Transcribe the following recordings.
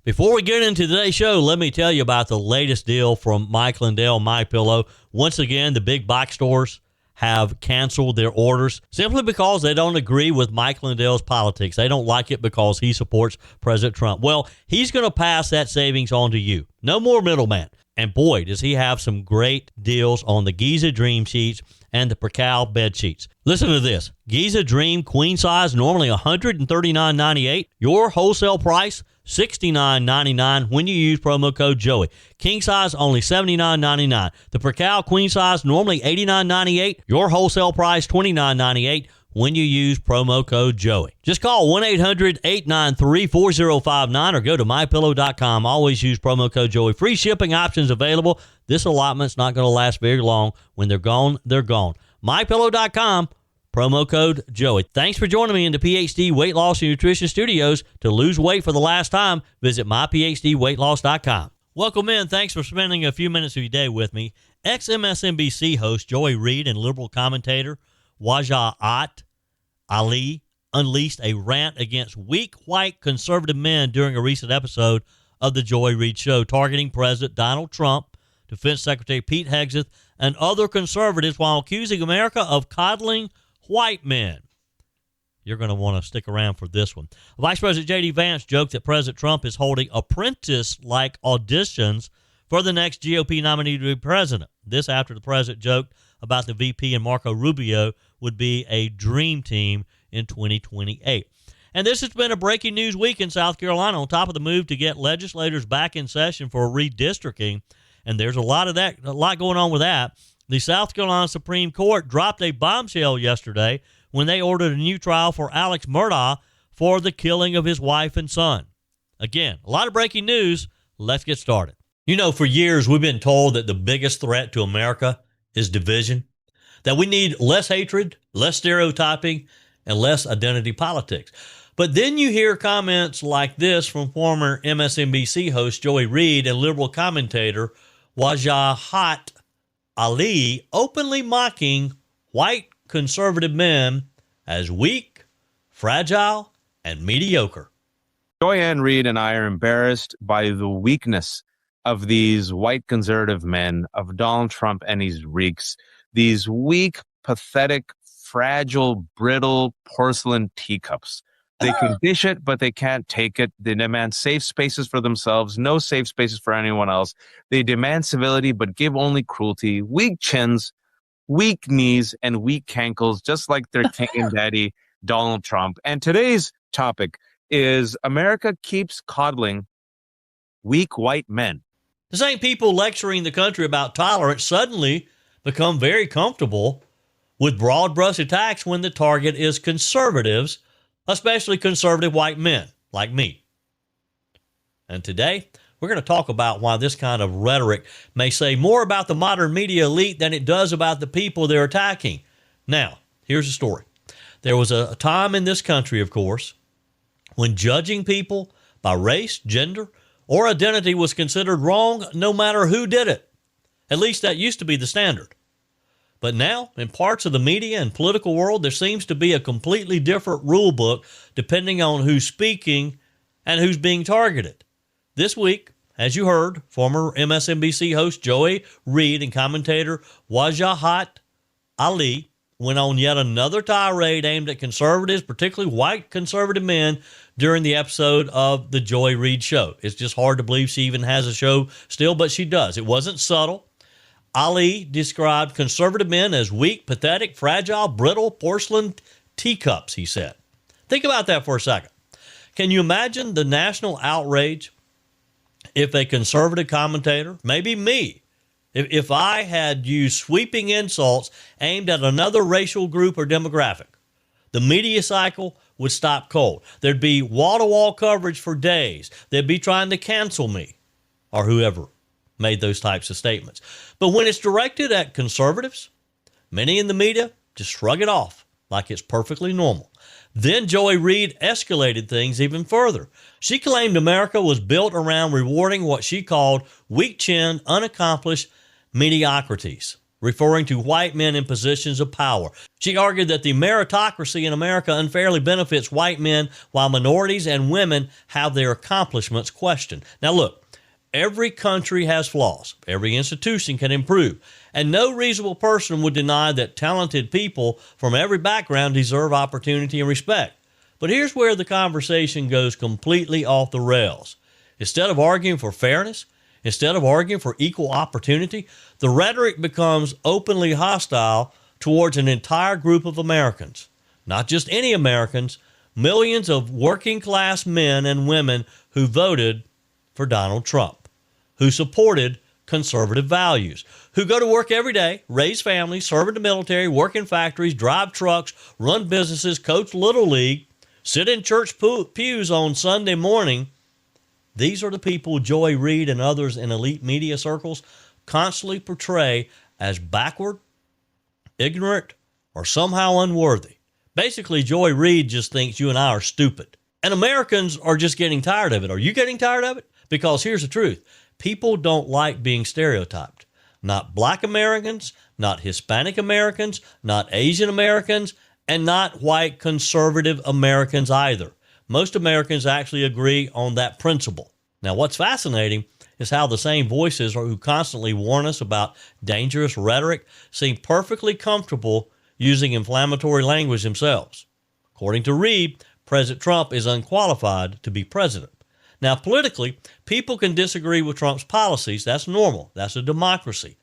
Before we get into today's show, let me tell you about the latest deal from Mike Lindell, MyPillow. Once again, the big box stores have canceled their orders simply because they don't agree with Mike Lindell's politics. They don't like it because he supports President Trump. Well, he's going to pass that savings on to you. No more middleman. And boy, does he have some great deals on the Giza Dream sheets and the Percal bed sheets. Listen to this. Giza Dream queen size, normally $139.98. Your wholesale price, $69.99 when you use promo code Joey. King size, only $79.99. The Percal queen size, normally $89.98. Your wholesale price, $29.98 when you use promo code Joey. Just call 1-800-893-4059 or go to MyPillow.com. Always use promo code Joey. Free shipping options available. This allotment's not going to last very long. When they're gone, they're gone. MyPillow.com, promo code Joey. Thanks for joining me in the PhD Weight Loss and Nutrition Studios. To lose weight for the last time, visit myphdweightloss.com. Welcome in. Thanks for spending a few minutes of your day with me. Ex-MSNBC host Joy Reid and liberal commentator Wajahat Ali unleashed a rant against weak white conservative men during a recent episode of the Joy Reid Show, targeting President Donald Trump, Defense Secretary Pete Hegseth, and other conservatives while accusing America of coddling white men. You're going to want to stick around for this one. Vice President JD Vance joked that President Trump is holding apprentice-like auditions for the next GOP nominee to be president. This after the president joked about the VP and Marco Rubio would be a dream team in 2028. And this has been a breaking news week in South Carolina on top of the move to get legislators back in session for redistricting. And there's a lot going on with that. The South Carolina Supreme Court dropped a bombshell yesterday when they ordered a new trial for Alex Murdaugh for the killing of his wife and son. Again, a lot of breaking news. Let's get started. You know, for years we've been told that the biggest threat to America is division, that we need less hatred, less stereotyping, and less identity politics. But then you hear comments like this from former MSNBC host Joy Reid and liberal commentator Wajahat Ali openly mocking white conservative men as weak, fragile, and mediocre. Joy Reid and I are embarrassed by the weakness of these white conservative men, of Donald Trump and his reeks, these weak, pathetic, fragile, brittle porcelain teacups. They can dish it, but they can't take it. They demand safe spaces for themselves, no safe spaces for anyone else. They demand civility, but give only cruelty. Weak chins, weak knees, and weak cankles, just like their king and daddy, Donald Trump. And today's topic is America keeps coddling weak white men. The same people lecturing the country about tolerance suddenly become very comfortable with broad brush attacks when the target is conservatives, especially conservative white men like me. And today, we're going to talk about why this kind of rhetoric may say more about the modern media elite than it does about the people they're attacking. Now, here's the story. There was a time in this country, of course, when judging people by race, gender, or identity was considered wrong no matter who did it. At least that used to be the standard. But now, in parts of the media and political world, there seems to be a completely different rule book depending on who's speaking and who's being targeted. This week, as you heard, former MSNBC host Joy Reid and commentator Wajahat Ali went on yet another tirade aimed at conservatives, particularly white conservative men, during the episode of the Joy Reid Show. It's just hard to believe she even has a show still, but she does. It wasn't subtle. Ali described conservative men as weak, pathetic, fragile, brittle, porcelain teacups, he said. Think about that for a second. Can you imagine the national outrage if a conservative commentator, maybe me, if I had used sweeping insults aimed at another racial group or demographic? The media cycle would stop cold. There'd be wall-to-wall coverage for days. They'd be trying to cancel me or whoever made those types of statements. But when it's directed at conservatives, many in the media just shrug it off like it's perfectly normal. Then Joy Reid escalated things even further. She claimed America was built around rewarding what she called weak-chinned, unaccomplished mediocrities. referring to white men in positions of power. She argued that the meritocracy in America unfairly benefits white men while minorities and women have their accomplishments questioned. Now look, every country has flaws. Every institution can improve. And no reasonable person would deny that talented people from every background deserve opportunity and respect. But here's where the conversation goes completely off the rails. Instead of arguing for fairness, instead of arguing for equal opportunity, the rhetoric becomes openly hostile towards an entire group of Americans. Not just any Americans, millions of working class men and women who voted for Donald Trump, who supported conservative values, who go to work every day, raise families, serve in the military, work in factories, drive trucks, run businesses, coach Little League, sit in church pews on Sunday morning. These are the people Joy Reid and others in elite media circles constantly portray as backward, ignorant, or somehow unworthy. Basically, Joy Reid just thinks you and I are stupid. And Americans are just getting tired of it. Are you getting tired of it? Because here's the truth. People don't like being stereotyped. Not black Americans, not Hispanic Americans, not Asian Americans, and not white conservative Americans either. Most Americans actually agree on that principle. Now, what's fascinating is how the same voices who constantly warn us about dangerous rhetoric seem perfectly comfortable using inflammatory language themselves. According to Reid, President Trump is unqualified to be president. Now, politically, people can disagree with Trump's policies. That's normal. That's a democracy.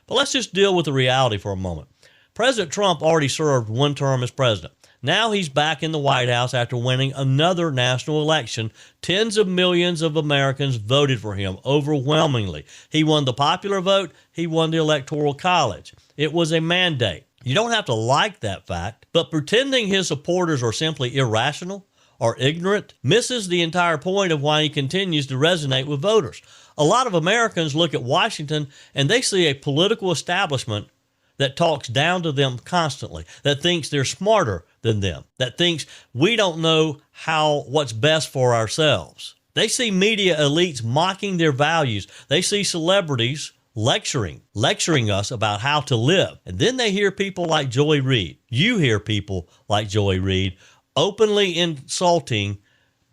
But let's just deal with the reality for a moment. President Trump already served one term as president. Now he's back in the White House after winning another national election. Tens of millions of Americans voted for him overwhelmingly. He won the popular vote. He won the Electoral College. It was a mandate. You don't have to like that fact, but pretending his supporters are simply irrational or ignorant misses the entire point of why he continues to resonate with voters. A lot of Americans look at Washington and they see a political establishment that talks down to them constantly, that thinks they're smarter than them, that thinks we don't know what's best for ourselves. They see media elites mocking their values. They see celebrities lecturing us about how to live. And then they hear people like Joy Reid. You hear people like Joy Reid openly insulting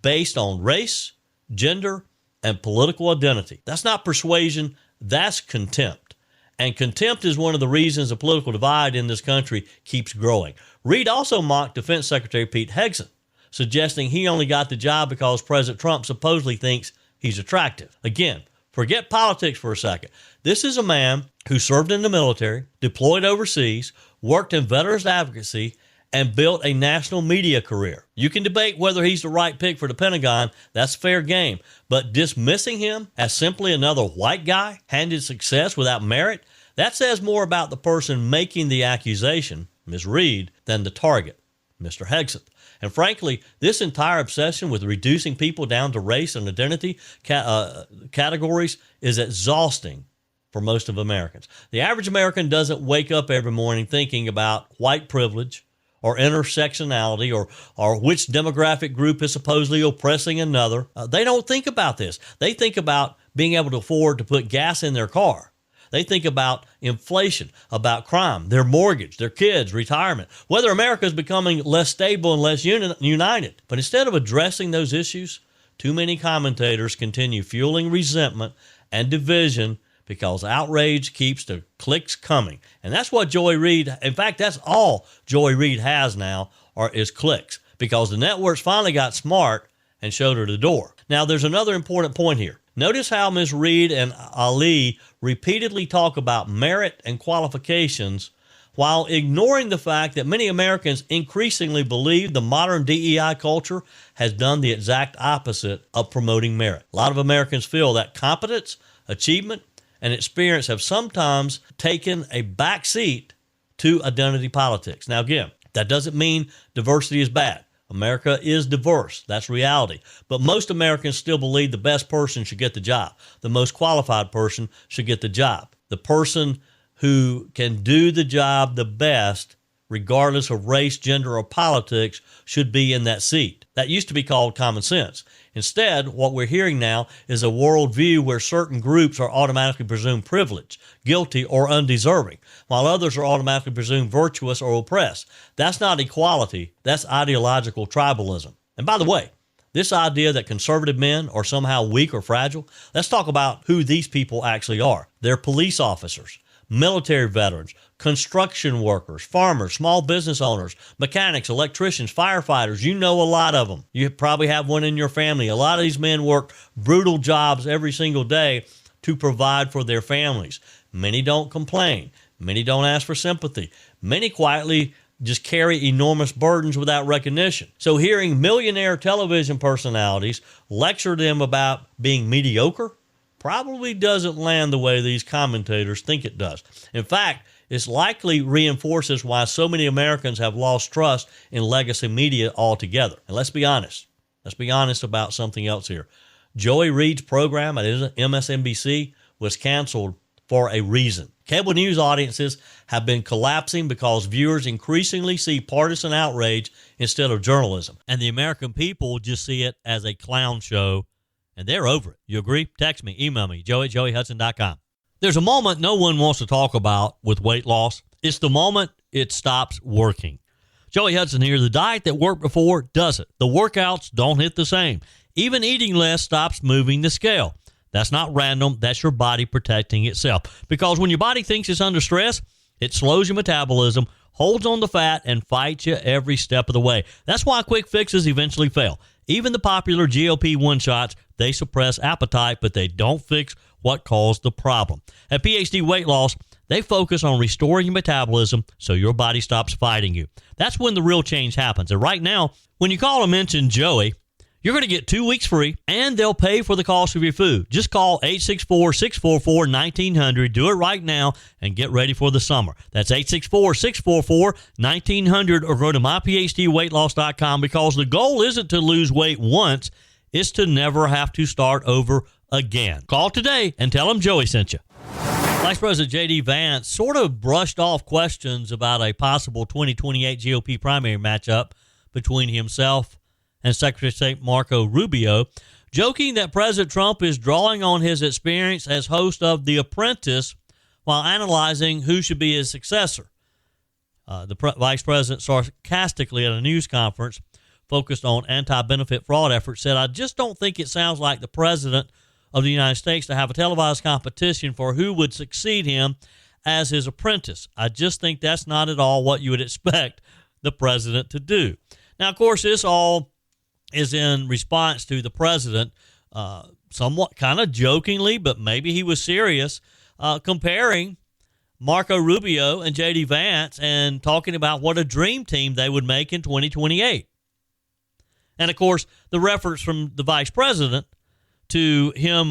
based on race, gender, and political identity. That's not persuasion, that's contempt. And contempt is one of the reasons the political divide in this country keeps growing. Reid also mocked Defense Secretary Pete Hegseth, suggesting he only got the job because President Trump supposedly thinks he's attractive. Again, forget politics for a second. This is a man who served in the military, deployed overseas, worked in veterans advocacy, and built a national media career. You can debate whether he's the right pick for the Pentagon. That's fair game. But dismissing him as simply another white guy handed success without merit, that says more about the person making the accusation, Ms. Reid, than the target, Mr. Hegseth. And frankly, this entire obsession with reducing people down to race and identity categories is exhausting for most of Americans. The average American doesn't wake up every morning thinking about white privilege or intersectionality or which demographic group is supposedly oppressing another. They don't think about this. They think about being able to afford to put gas in their car. They think about inflation, about crime, their mortgage, their kids, retirement, whether America is becoming less stable and less united. But instead of addressing those issues, too many commentators continue fueling resentment and division because outrage keeps the clicks coming. And that's what Joy Reid, in fact, that's all Joy Reid has now is clicks, because the networks finally got smart and showed her the door. Now, there's another important point here. Notice how Ms. Reid and Ali repeatedly talk about merit and qualifications while ignoring the fact that many Americans increasingly believe the modern DEI culture has done the exact opposite of promoting merit. A lot of Americans feel that competence, achievement, and experience have sometimes taken a back seat to identity politics. Now, again, that doesn't mean diversity is bad. America is diverse. That's reality. But most Americans still believe the best person should get the job. The most qualified person should get the job. The person who can do the job the best regardless of race, gender, or politics, should be in that seat. That used to be called common sense. Instead, what we're hearing now is a worldview where certain groups are automatically presumed privileged, guilty, or undeserving, while others are automatically presumed virtuous or oppressed. That's not equality. That's ideological tribalism. And by the way, this idea that conservative men are somehow weak or fragile, let's talk about who these people actually are. They're police officers, military veterans, construction workers, farmers, small business owners, mechanics, electricians, firefighters. You know a lot of them. You probably have one in your family. A lot of these men work brutal jobs every single day to provide for their families. Many don't complain. Many don't ask for sympathy. Many quietly just carry enormous burdens without recognition. So hearing millionaire television personalities lecture them about being mediocre probably doesn't land the way these commentators think it does. In fact, it likely reinforces why so many Americans have lost trust in legacy media altogether. And let's be honest. Let's be honest about something else here. Joy Reid's program at MSNBC was canceled for a reason. Cable news audiences have been collapsing because viewers increasingly see partisan outrage instead of journalism. And the American people just see it as a clown show, and they're over it. You agree? Text me, email me, joey@joeyhudson.com. There's a moment no one wants to talk about with weight loss. It's the moment it stops working. Joey Hudson here. The diet that worked before doesn't. The workouts don't hit the same. Even eating less stops moving the scale. That's not random. That's your body protecting itself. Because when your body thinks it's under stress, it slows your metabolism, holds on to fat, and fights you every step of the way. That's why quick fixes eventually fail. Even the popular GLP-1 shots, they suppress appetite, but they don't fix what caused the problem. At PhD Weight Loss, they focus on restoring your metabolism so your body stops fighting you. That's when the real change happens. And right now, when you call and mention Joey, you're going to get 2 weeks free, and they'll pay for the cost of your food. Just call 864-644-1900. Do it right now and get ready for the summer. That's 864-644-1900, or go to myphdweightloss.com, because the goal isn't to lose weight once. It's to never have to start over again. Call today and tell them Joey sent you. Vice President JD Vance sort of brushed off questions about a possible 2028 GOP primary matchup between himself and Secretary of State Marco Rubio, joking that President Trump is drawing on his experience as host of The Apprentice while analyzing who should be his successor. The vice president sarcastically at a news conference focused on anti-benefit fraud efforts said, "I just don't think it sounds like the president of the United States to have a televised competition for who would succeed him as his apprentice. I just think that's not at all what you would expect the president to do." Now, of course, this all is in response to the president, somewhat kind of jokingly, but maybe he was serious, comparing Marco Rubio and JD Vance and talking about what a dream team they would make in 2028. And, of course, the reference from the vice president to him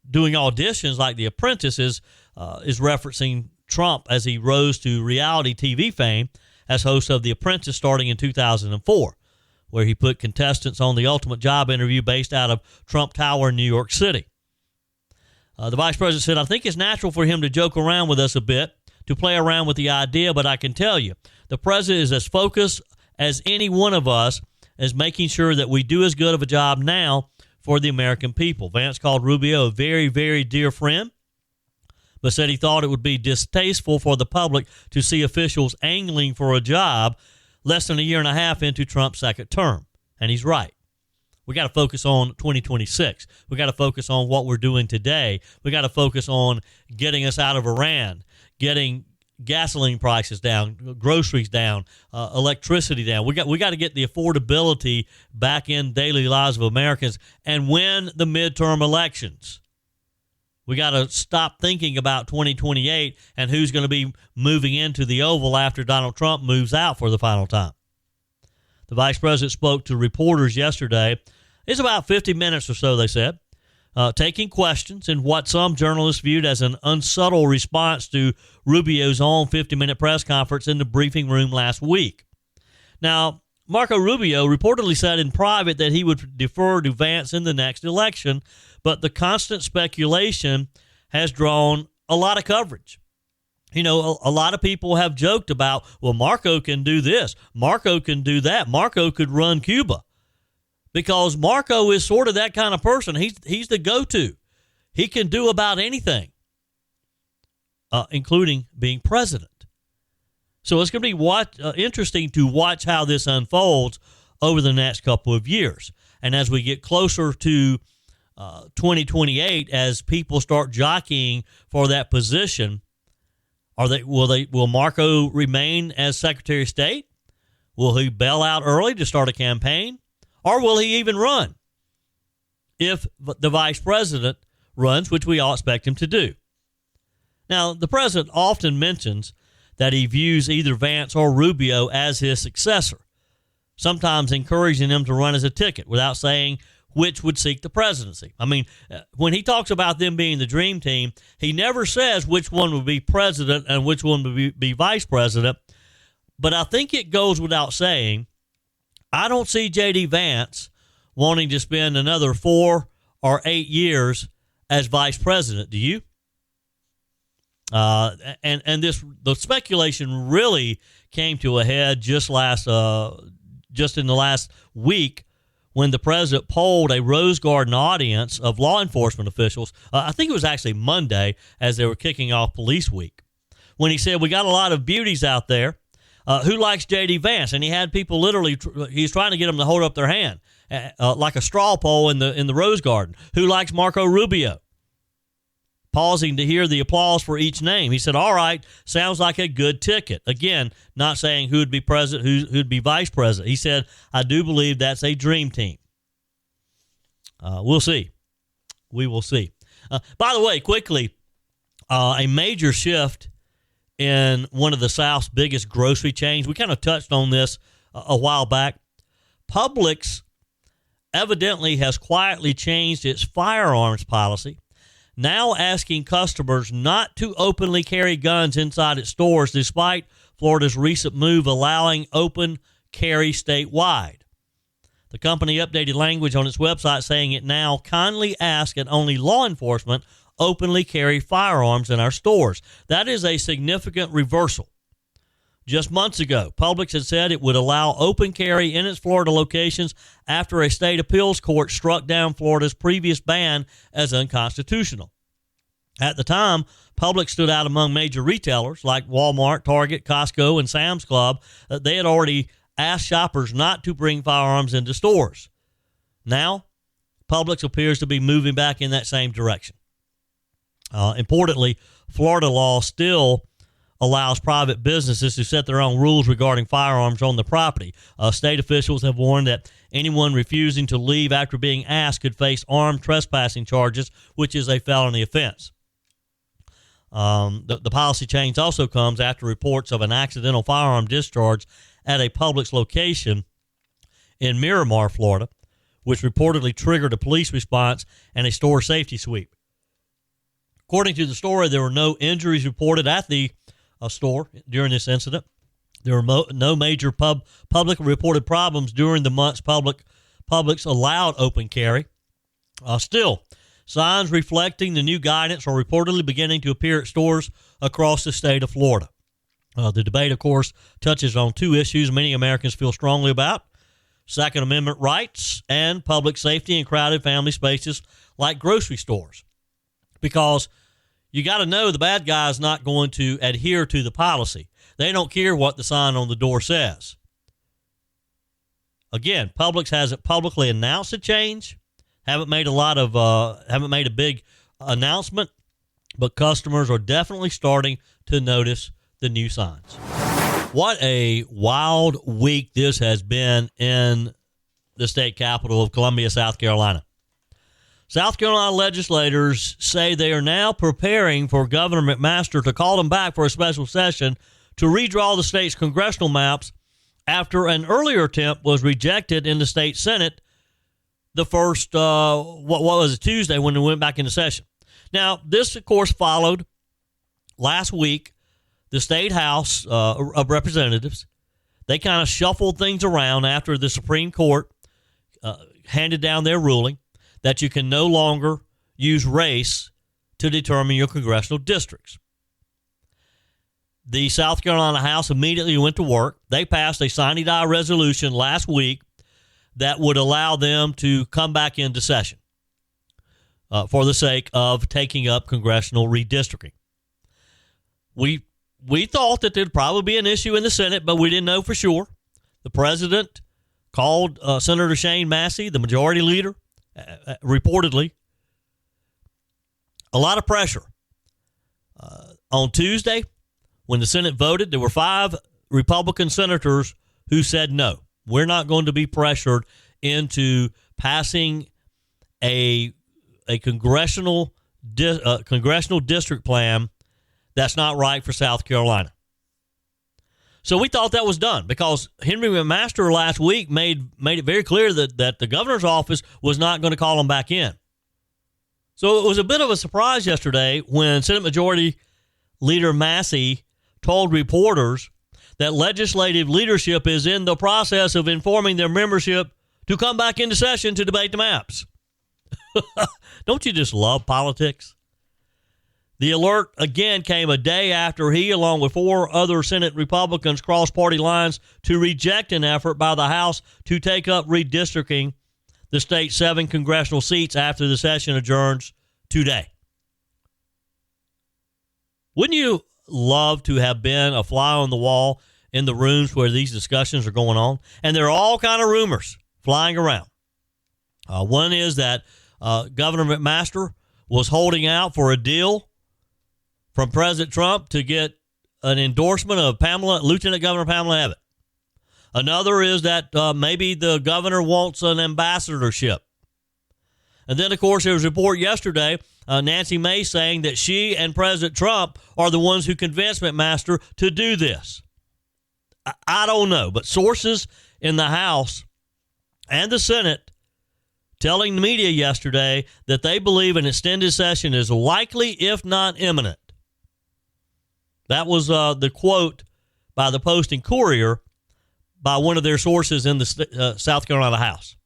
doing auditions like The Apprentice is referencing Trump as he rose to reality TV fame as host of The Apprentice starting in 2004. Where he put contestants on the ultimate job interview based out of Trump Tower in New York City. The vice president said, "I think it's natural for him to joke around with us a bit, to play around with the idea, but I can tell you, the president is as focused as any one of us as making sure that we do as good of a job now for the American people." Vance called Rubio a very, very dear friend, but said he thought it would be distasteful for the public to see officials angling for a job less than a year and a half into Trump's second term. And he's right. We got to focus on 2026. We got to focus on what we're doing today. We got to focus on getting us out of Iran, getting gasoline prices down, groceries down, electricity down. We got to get the affordability back in daily lives of Americans and win the midterm elections. We got to stop thinking about 2028 and who's going to be moving into the Oval after Donald Trump moves out for the final time. The vice president spoke to reporters yesterday. It's about 50 minutes or so, they said, taking questions in what some journalists viewed as an unsubtle response to Rubio's own 50-minute press conference in the briefing room last week. Now, Marco Rubio reportedly said in private that he would defer to Vance in the next election, but the constant speculation has drawn a lot of coverage. You know, a lot of people have joked about, well, Marco can do this. Marco can do that. Marco could run Cuba. Because Marco is sort of that kind of person. He's the go-to. He can do about anything, including being president. So it's going to be interesting to watch how this unfolds over the next couple of years. And as we get closer to 2028, as people start jockeying for that position, will Marco remain as Secretary of State? Will he bail out early to start a campaign? Or will he even run if the vice president runs, which we all expect him to do? Now, the president often mentions that he views either Vance or Rubio as his successor, sometimes encouraging them to run as a ticket without saying which would seek the presidency. I mean, when he talks about them being the dream team, he never says which one would be president and which one would be vice president. But I think it goes without saying, I don't see JD Vance wanting to spend another 4 or 8 years as vice president. Do you? The speculation really came to a head just in the last week when the president polled a Rose Garden audience of law enforcement officials. I think it was actually Monday as they were kicking off Police Week, when he said, we got a lot of beauties out there. Who likes J.D. Vance? And he had people literally, he's trying to get them to hold up their hand, like a straw poll in the Rose Garden. Who likes Marco Rubio? Pausing to hear the applause for each name. He said, all right, sounds like a good ticket. Again, not saying who would be president, who'd be vice president. He said, I do believe that's a dream team. We'll see. We will see. By the way, quickly, a major shift in one of the South's biggest grocery chains. We kind of touched on this a while back. Publix evidently has quietly changed its firearms policy, now asking customers not to openly carry guns inside its stores, despite Florida's recent move allowing open carry statewide. The company updated language on its website saying it now kindly asks that only law enforcement openly carry firearms in our stores. That is a significant reversal. Just months ago, Publix had said it would allow open carry in its Florida locations after a state appeals court struck down Florida's previous ban as unconstitutional. At the time, Publix stood out among major retailers like Walmart, Target, Costco, and Sam's Club. They had already asked shoppers not to bring firearms into stores. Now, Publix appears to be moving back in that same direction. Importantly, Florida law still allows private businesses to set their own rules regarding firearms on the property. State officials have warned that anyone refusing to leave after being asked could face armed trespassing charges, which is a felony offense. The policy change also comes after reports of an accidental firearm discharge at a Publix location in Miramar, Florida, which reportedly triggered a police response and a store safety sweep. According to the story, there were no injuries reported at the store during this incident. There were no major public reported problems during the months Publix allowed open carry. Still, signs reflecting the new guidance are reportedly beginning to appear at stores across the state of Florida. The debate, of course, touches on two issues many Americans feel strongly about: Second Amendment rights and public safety in crowded family spaces like grocery stores. Because you got to know the bad guy's not going to adhere to the policy. They don't care what the sign on the door says. Again, Publix hasn't publicly announced a change, haven't made a big announcement, but customers are definitely starting to notice the new signs. What a wild week this has been in the state capital of Columbia, South Carolina. South Carolina legislators say they are now preparing for Governor McMaster to call them back for a special session to redraw the state's congressional maps after an earlier attempt was rejected in the state Senate the first, Tuesday when they went back into session. Now, this, of course, followed last week the state House of Representatives. They kind of shuffled things around after the Supreme Court handed down their ruling that you can no longer use race to determine your congressional districts. the South Carolina House immediately went to work. They passed a sine die resolution last week that would allow them to come back into session for the sake of taking up congressional redistricting. We thought that there'd probably be an issue in the Senate, but we didn't know for sure. The president called Senator Shane Massey, the majority leader, reportedly. A lot of pressure. On Tuesday, when the Senate voted, there were 5 Republican senators who said no. We're not going to be pressured into passing a congressional district plan that's not right for South Carolina. So we thought that was done because Henry McMaster last week made it very clear that the governor's office was not going to call him back in. So it was a bit of a surprise yesterday when Senate Majority Leader Massey told reporters that legislative leadership is in the process of informing their membership to come back into session to debate the maps. Don't you just love politics? The alert, again, came a day after he, along with 4 other Senate Republicans, crossed party lines to reject an effort by the House to take up redistricting the state's 7 congressional seats after the session adjourns today. Wouldn't you love to have been a fly on the wall in the rooms where these discussions are going on? And there are all kind of rumors flying around. One is that Governor McMaster was holding out for a deal from President Trump to get an endorsement of Lieutenant Governor Pamela Abbott. Another is that maybe the governor wants an ambassadorship. And then, of course, there was a report yesterday, Nancy Mace saying that she and President Trump are the ones who convinced McMaster to do this. I don't know, but sources in the House and the Senate telling the media yesterday that they believe an extended session is likely, if not imminent. That was the quote by the Post and Courier by one of their sources in the South Carolina House.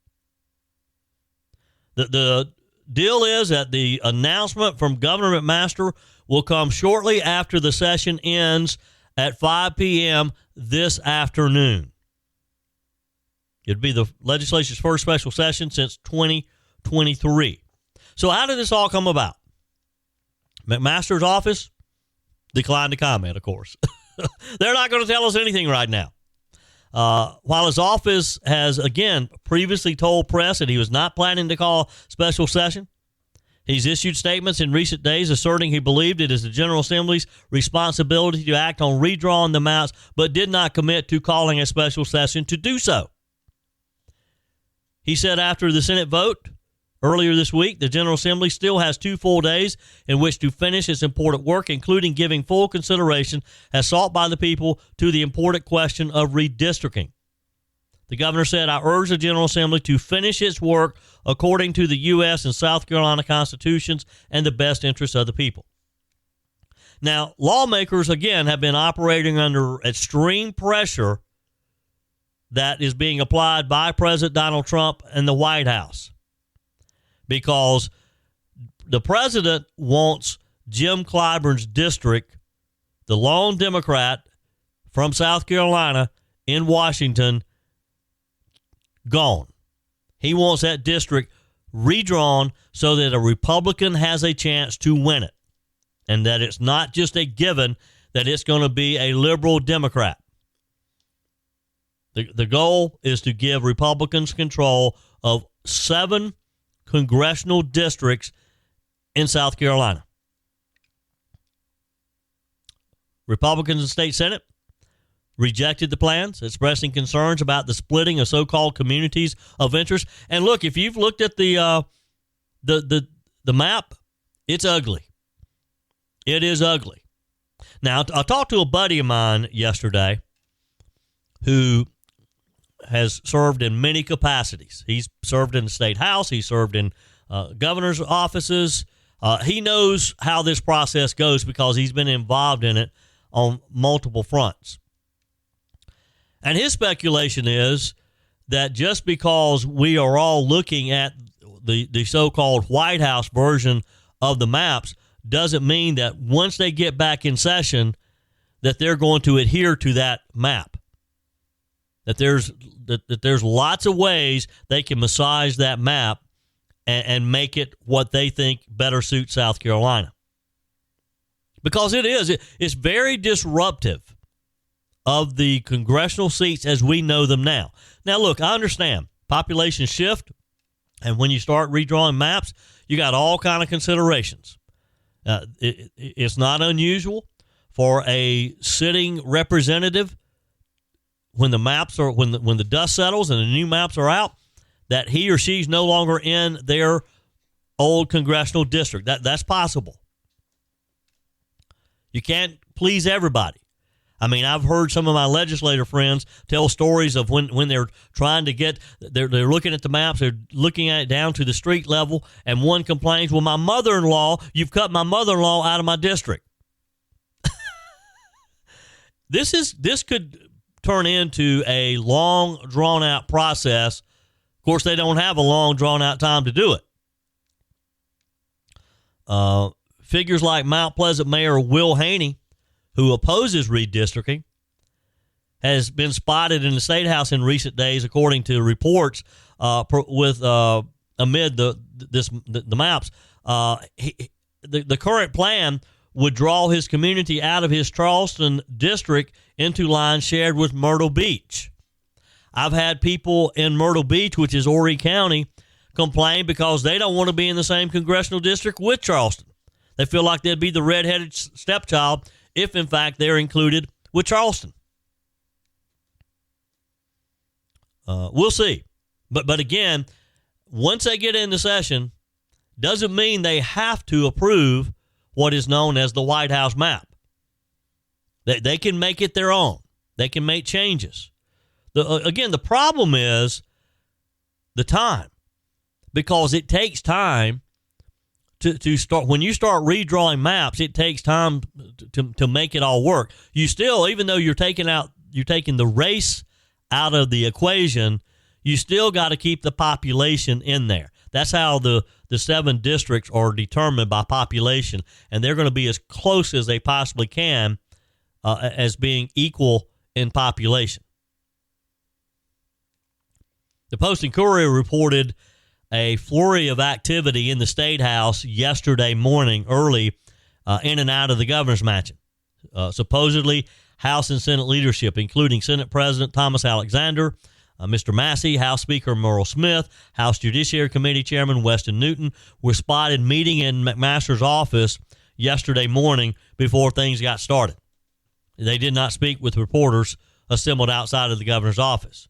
The deal is that the announcement from Governor McMaster will come shortly after the session ends at 5 p.m. this afternoon. It'd be the legislature's first special session since 2023. So how did this all come about? McMaster's office declined to comment, of course. They're not going to tell us anything right now. While his office has, again, previously told press that he was not planning to call special session, he's issued statements in recent days asserting he believed it is the General Assembly's responsibility to act on redrawing the maps, but did not commit to calling a special session to do so. He said after the Senate vote earlier this week, the General Assembly still has 2 full days in which to finish its important work, including giving full consideration, as sought by the people, to the important question of redistricting. The governor said, I urge the General Assembly to finish its work according to the U.S. and South Carolina constitutions and the best interests of the people. Now, lawmakers, again, have been operating under extreme pressure that is being applied by President Donald Trump and the White House, because the president wants Jim Clyburn's district, the lone Democrat from South Carolina in Washington, gone. He wants that district redrawn so that a Republican has a chance to win it, and that it's not just a given that it's going to be a liberal Democrat. The goal is to give Republicans control of 7 congressional districts in South Carolina. Republicans in the state Senate rejected the plans, expressing concerns about the splitting of so-called communities of interest. And look, if you've looked at the map, it's ugly. It is ugly. Now, I talked to a buddy of mine yesterday who has served in many capacities. He's served in the state house. He served in governor's offices. He knows how this process goes because he's been involved in it on multiple fronts. And his speculation is that just because we are all looking at the so-called White House version of the maps doesn't mean that once they get back in session that they're going to adhere to that map. That there's lots of ways they can massage that map and make it what they think better suits South Carolina. Because it's very disruptive of the congressional seats as we know them now. Now, look, I understand population shift, and when you start redrawing maps, you got all kind of considerations. It's not unusual for a sitting representative when the maps are when the dust settles and the new maps are out, that he or she's no longer in their old congressional district. That's possible. You can't please everybody. I mean, I've heard some of my legislator friends tell stories of when they're trying to they're looking at the maps, they're looking at it down to the street level, and one complains, well, my mother-in-law, you've cut my mother-in-law out of my district. This could turn into a long, drawn-out process. Of course, they don't have a long, drawn-out time to do it. Figures like Mount Pleasant Mayor Will Haney, who opposes redistricting, has been spotted in the State House in recent days, according to reports, amid the maps. The current plan would draw his community out of his Charleston district into lines shared with Myrtle Beach. I've had people in Myrtle Beach, which is Horry County, complain because they don't want to be in the same congressional district with Charleston. They feel like they'd be the redheaded stepchild if, in fact, they're included with Charleston. We'll see. But again, once they get into session, doesn't mean they have to approve what is known as the White House map. They can make it their own. They can make changes. Again, the problem is the time, because it takes time to start. When you start redrawing maps, it takes time to make it all work. You still, even though you're taking the race out of the equation, you still got to keep the population in there. That's how the 7 districts are determined, by population, and they're going to be as close as they possibly can as being equal in population. The Post and Courier reported a flurry of activity in the State House yesterday morning, early, in and out of the governor's mansion. Supposedly, House and Senate leadership, including Senate President Thomas Alexander, Mr. Massey, House Speaker Merle Smith, House Judiciary Committee Chairman Weston Newton, were spotted meeting in McMaster's office yesterday morning before things got started. They did not speak with reporters assembled outside of the governor's office.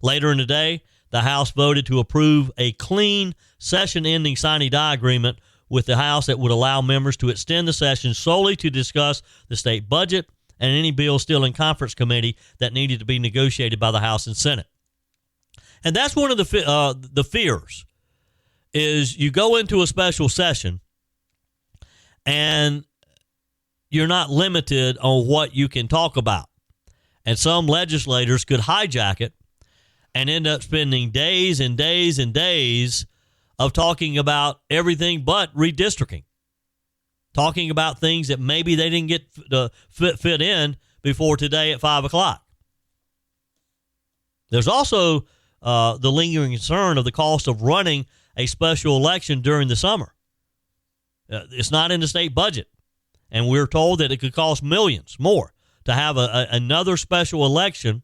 Later in the day, the House voted to approve a clean session-ending sine die agreement with the House that would allow members to extend the session solely to discuss the state budget and any bills still in conference committee that needed to be negotiated by the House and Senate. And that's one of the fears, is you go into a special session and you're not limited on what you can talk about. And some legislators could hijack it and end up spending days and days and days of talking about everything but redistricting, talking about things that maybe they didn't get fit in before today at 5 o'clock. There's also the lingering concern of the cost of running a special election during the summer. It's not in the state budget, and we're told that it could cost millions more to have another special election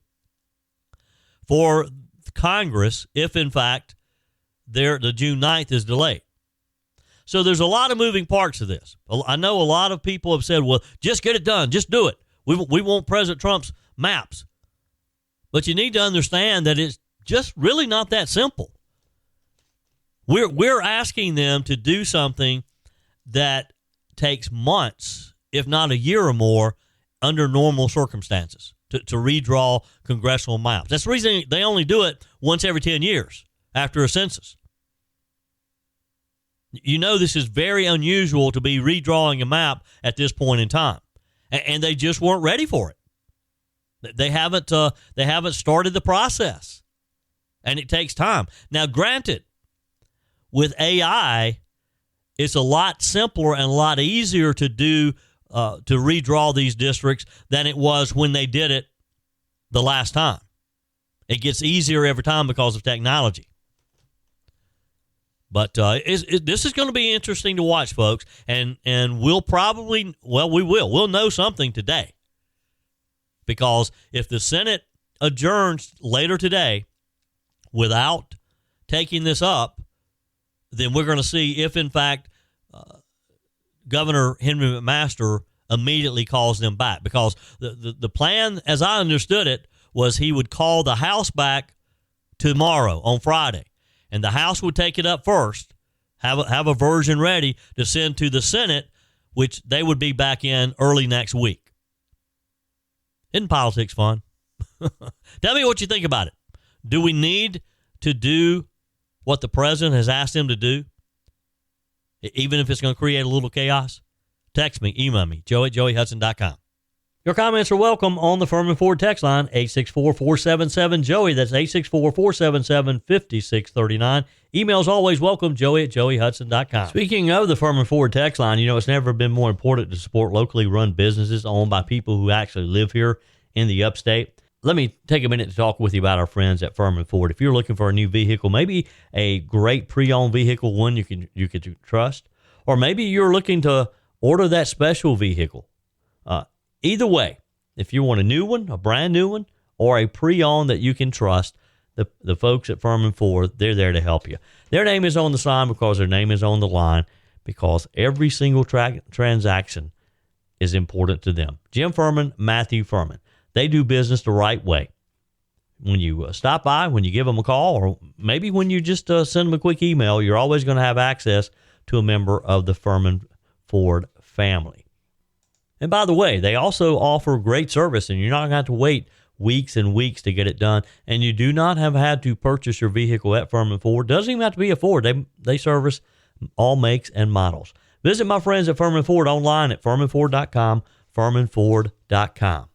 for Congress if, in fact, the June 9th is delayed. So there's a lot of moving parts to this. I know a lot of people have said, well, just get it done. Just do it. We want President Trump's maps. But you need to understand that it's just really not that simple. We're asking them to do something that takes months, if not a year or more, under normal circumstances to redraw congressional maps. That's the reason they only do it once every 10 years after a census. You know, this is very unusual to be redrawing a map at this point in time, and they just weren't ready for it. They haven't started the process, and it takes time. Now, granted, with AI, it's a lot simpler and a lot easier to do to redraw these districts than it was when they did it the last time. It gets easier every time because of technology. But this is going to be interesting to watch, folks, and we'll probably, we'll know something today. Because if the Senate adjourns later today without taking this up, then we're going to see if, in fact, Governor Henry McMaster immediately calls them back. Because the plan, as I understood it, was he would call the House back tomorrow on Friday. And the House would take it up first, have a version ready to send to the Senate, which they would be back in early next week. Isn't politics fun? Tell me what you think about it. Do we need to do what the president has asked him to do, even if it's going to create a little chaos? Text me, email me, joe@joeyhudson.com. Your comments are welcome on the Furman Ford text line, 864-477-JOEY. That's 864-477-5639. Emails always welcome, joey@joeyhudson.com. Speaking of the Furman Ford text line, it's never been more important to support locally run businesses owned by people who actually live here in the upstate. Let me take a minute to talk with you about our friends at Furman Ford. If you're looking for a new vehicle, maybe a great pre-owned vehicle, one you can trust, or maybe you're looking to order that special vehicle. Either way, if you want a new one, a brand new one, or a pre-owned that you can trust, the folks at Furman Ford, they're there to help you. Their name is on the sign because their name is on the line, because every single transaction is important to them. Jim Furman, Matthew Furman. They do business the right way. When you stop by, when you give them a call, or maybe when you just send them a quick email, you're always going to have access to a member of the Furman Ford family. And by the way, they also offer great service, and you're not going to have to wait weeks and weeks to get it done. And you do not have had to purchase your vehicle at Furman Ford. Doesn't even have to be a Ford. They service all makes and models. Visit my friends at Furman Ford online at furmanford.com, furmanford.com.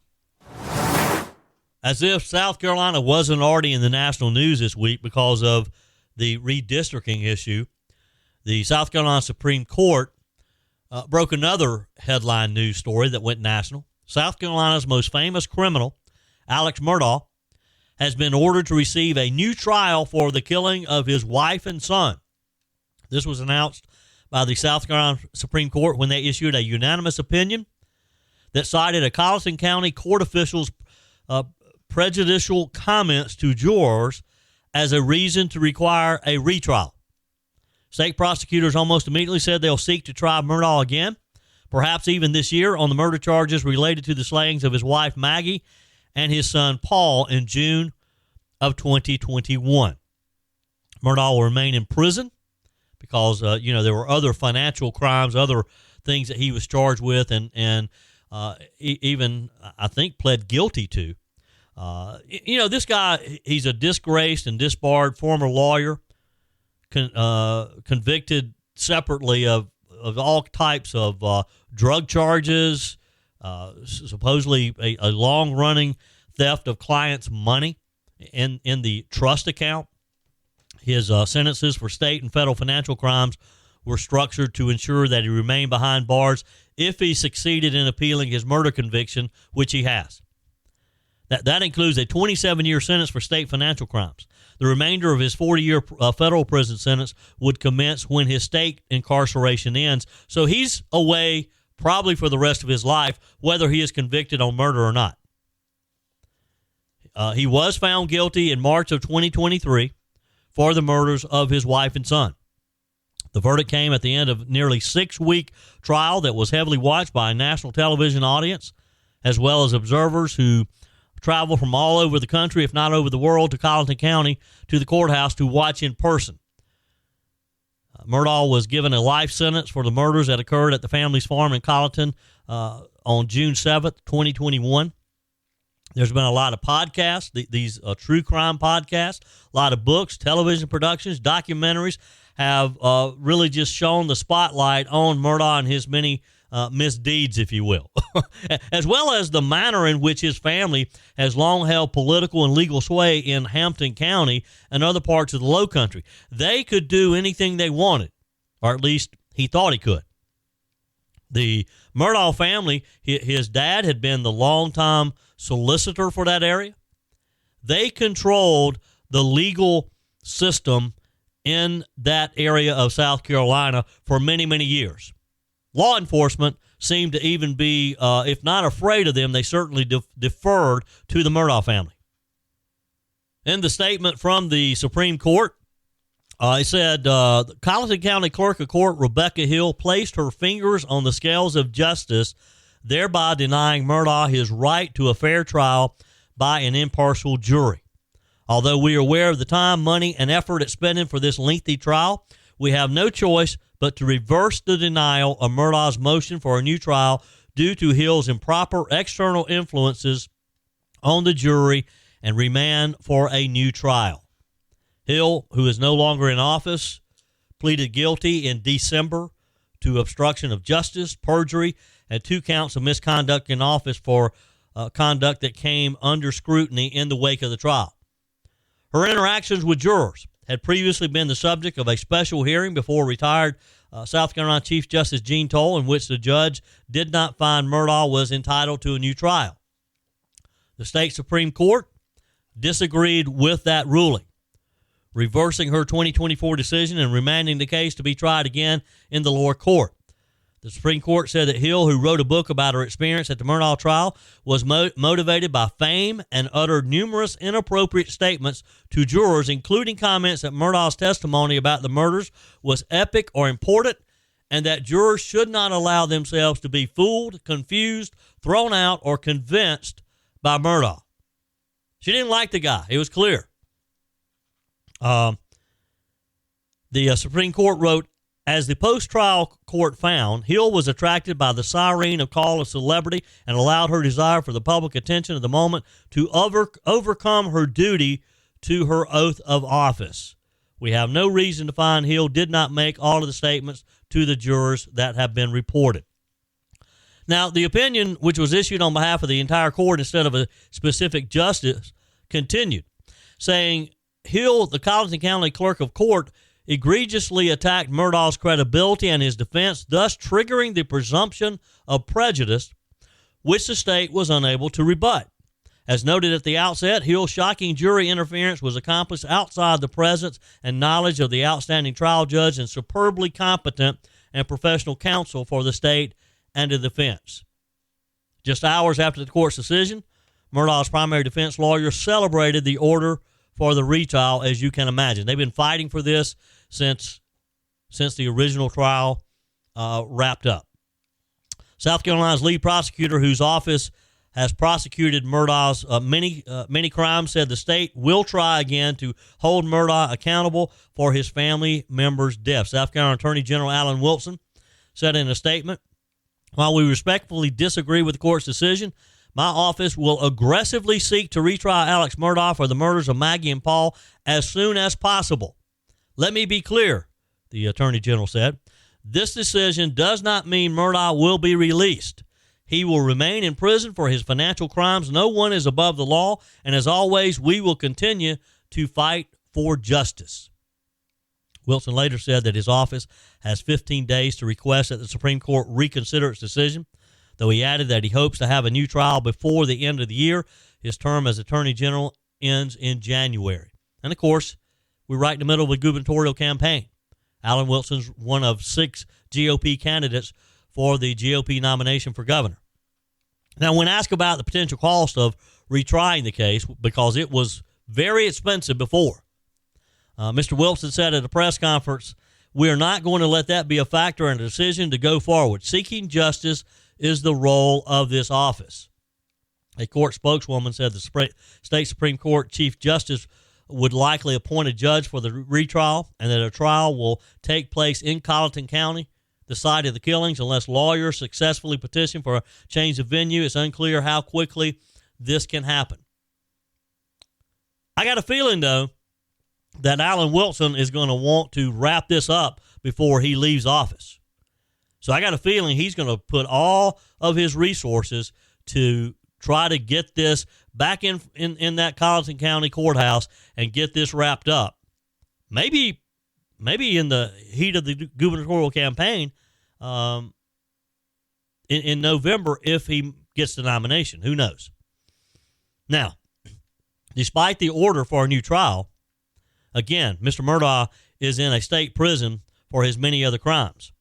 As if South Carolina wasn't already in the national news this week because of the redistricting issue, the South Carolina Supreme Court broke another headline news story that went national. South Carolina's most famous criminal, Alex Murdaugh, has been ordered to receive a new trial for the killing of his wife and son. This was announced by the South Carolina Supreme Court when they issued a unanimous opinion that cited a Colleton County court official's prejudicial comments to jurors as a reason to require a retrial. State prosecutors almost immediately said they'll seek to try Murdaugh again, perhaps even this year, on the murder charges related to the slayings of his wife Maggie and his son Paul in June of 2021. Murdaugh will remain in prison because there were other financial crimes, other things that he was charged with, and even I think pled guilty to. This guy, he's a disgraced and disbarred former lawyer, convicted separately of all types of drug charges, supposedly a long-running theft of clients' money in the trust account. His sentences for state and federal financial crimes were structured to ensure that he remained behind bars if he succeeded in appealing his murder conviction, which he has. That includes a 27-year sentence for state financial crimes. The remainder of his 40-year federal prison sentence would commence when his state incarceration ends. So he's away probably for the rest of his life, whether he is convicted on murder or not. He was found guilty in March of 2023 for the murders of his wife and son. The verdict came at the end of a nearly 6-week trial that was heavily watched by a national television audience, as well as observers who travel from all over the country, if not over the world, to Colleton County to the courthouse to watch in person. Murdaugh was given a life sentence for the murders that occurred at the family's farm in Colleton on June 7th, 2021. There's been a lot of podcasts, these true crime podcasts, a lot of books, television productions, documentaries have really just shone the spotlight on Murdaugh and his many misdeeds, if you will, as well as the manner in which his family has long held political and legal sway in Hampton County and other parts of the Low Country. They could do anything they wanted, or at least he thought he could. The Murdaugh family, his dad had been the longtime solicitor for that area. They controlled the legal system in that area of South Carolina for many, many years. Law enforcement seemed to even be, if not afraid of them, they certainly deferred to the Murdaugh family. In the statement from the Supreme Court, it said, Colleton County Clerk of Court Rebecca Hill placed her fingers on the scales of justice, thereby denying Murdaugh his right to a fair trial by an impartial jury. Although we are aware of the time, money, and effort expended for this lengthy trial, we have no choice but to reverse the denial of Murdaugh's motion for a new trial due to Hill's improper external influences on the jury and remand for a new trial. Hill, who is no longer in office, pleaded guilty in December to obstruction of justice, perjury, and 2 counts of misconduct in office for conduct that came under scrutiny in the wake of the trial. Her interactions with jurors had previously been the subject of a special hearing before retired South Carolina Chief Justice Gene Toll, in which the judge did not find Murdaugh was entitled to a new trial. The state Supreme Court disagreed with that ruling, reversing her 2024 decision and remanding the case to be tried again in the lower court. The Supreme Court said that Hill, who wrote a book about her experience at the Murdaugh trial, was motivated by fame and uttered numerous inappropriate statements to jurors, including comments that Murdaugh's testimony about the murders was epic or important, and that jurors should not allow themselves to be fooled, confused, thrown out, or convinced by Murdaugh. She didn't like the guy. It was clear. The Supreme Court wrote, as the post-trial court found, Hill was attracted by the siren of call of celebrity and allowed her desire for the public attention of the moment to overcome her duty to her oath of office. We have no reason to find Hill did not make all of the statements to the jurors that have been reported. Now, the opinion, which was issued on behalf of the entire court instead of a specific justice, continued, saying Hill, the Colleton County Clerk of Court, egregiously attacked Murdaugh's credibility and his defense, thus triggering the presumption of prejudice, which the state was unable to rebut. As noted at the outset, Hill's shocking jury interference was accomplished outside the presence and knowledge of the outstanding trial judge and superbly competent and professional counsel for the state and the defense. Just hours after the court's decision, Murdaugh's primary defense lawyer celebrated the order for the retrial, as you can imagine. They've been fighting for this since the original trial wrapped up. South Carolina's lead prosecutor, whose office has prosecuted Murdaugh's many crimes, said the state will try again to hold Murdaugh accountable for his family members' deaths. South Carolina Attorney General Alan Wilson said in a statement, while we respectfully disagree with the court's decision, my office will aggressively seek to retry Alex Murdaugh for the murders of Maggie and Paul as soon as possible. Let me be clear, the Attorney General said. This decision does not mean Murdaugh will be released. He will remain in prison for his financial crimes. No one is above the law, and as always, we will continue to fight for justice. Wilson later said that his office has 15 days to request that the Supreme Court reconsider its decision, though he added that he hopes to have a new trial before the end of the year. His term as Attorney General ends in January. And, of course, we're right in the middle of a gubernatorial campaign. Alan Wilson's one of 6 GOP candidates for the GOP nomination for governor. Now, when asked about the potential cost of retrying the case, because it was very expensive before, Mr. Wilson said at a press conference, we are not going to let that be a factor in the decision to go forward. Seeking justice is the role of this office. A court spokeswoman said the state Supreme Court Chief Justice would likely appoint a judge for the retrial and that a trial will take place in Colleton County, the site of the killings, unless lawyers successfully petition for a change of venue. It's unclear how quickly this can happen. I got a feeling, though, that Alan Wilson is going to want to wrap this up before he leaves office. So I got a feeling he's going to put all of his resources to try to get this back in that Colleton County courthouse and get this wrapped up. Maybe in the heat of the gubernatorial campaign, in November if he gets the nomination. Who knows? Now, despite the order for a new trial, again, Mr. Murdaugh is in a state prison for his many other crimes.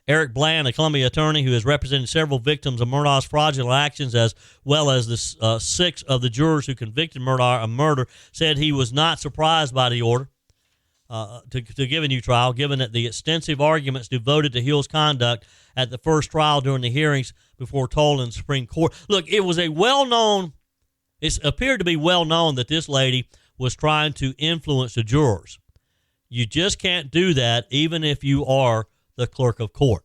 Eric Bland, a Columbia attorney who has represented several victims of Murdaugh's fraudulent actions, as well as the 6 of the jurors who convicted Murdaugh of murder, said he was not surprised by the order to give a new trial, given that the extensive arguments devoted to Hill's conduct at the first trial during the hearings before told in the Supreme Court. Look, it appeared to be well known that this lady was trying to influence the jurors. You just can't do that, even if you are the clerk of court.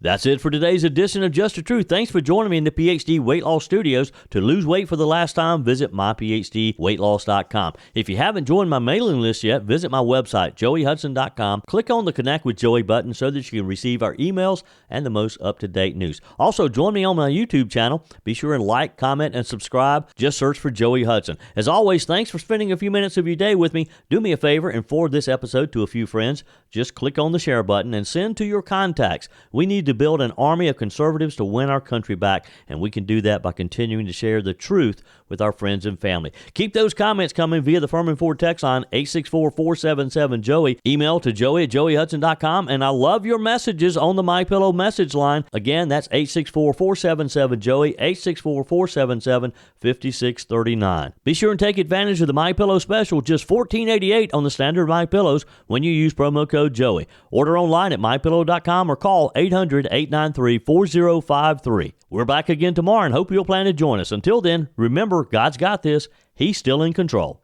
That's it for today's edition of Just the Truth. Thanks for joining me in the PhD Weight Loss Studios. To lose weight for the last time, visit myphdweightloss.com. If you haven't joined my mailing list yet, visit my website, joeyhudson.com. Click on the Connect with Joey button so that you can receive our emails and the most up-to-date news. Also, join me on my YouTube channel. Be sure and like, comment, and subscribe. Just search for Joey Hudson. As always, thanks for spending a few minutes of your day with me. Do me a favor and forward this episode to a few friends. Just click on the share button and send to your contacts. We need to build an army of conservatives to win our country back, and we can do that by continuing to share the truth with our friends and family. Keep those comments coming via the Furman Ford text line 864-477-JOEY. Email to joey@joeyhudson.com, and I love your messages on the MyPillow message line. Again, that's 864-477-JOEY, 864-477-5639. Be sure and take advantage of the MyPillow special, just $14.88 on the standard MyPillows when you use promo code Joey. Order online at mypillow.com or call 800-893-4053. We're back again tomorrow and hope you'll plan to join us. Until then, remember, God's got this. He's still in control.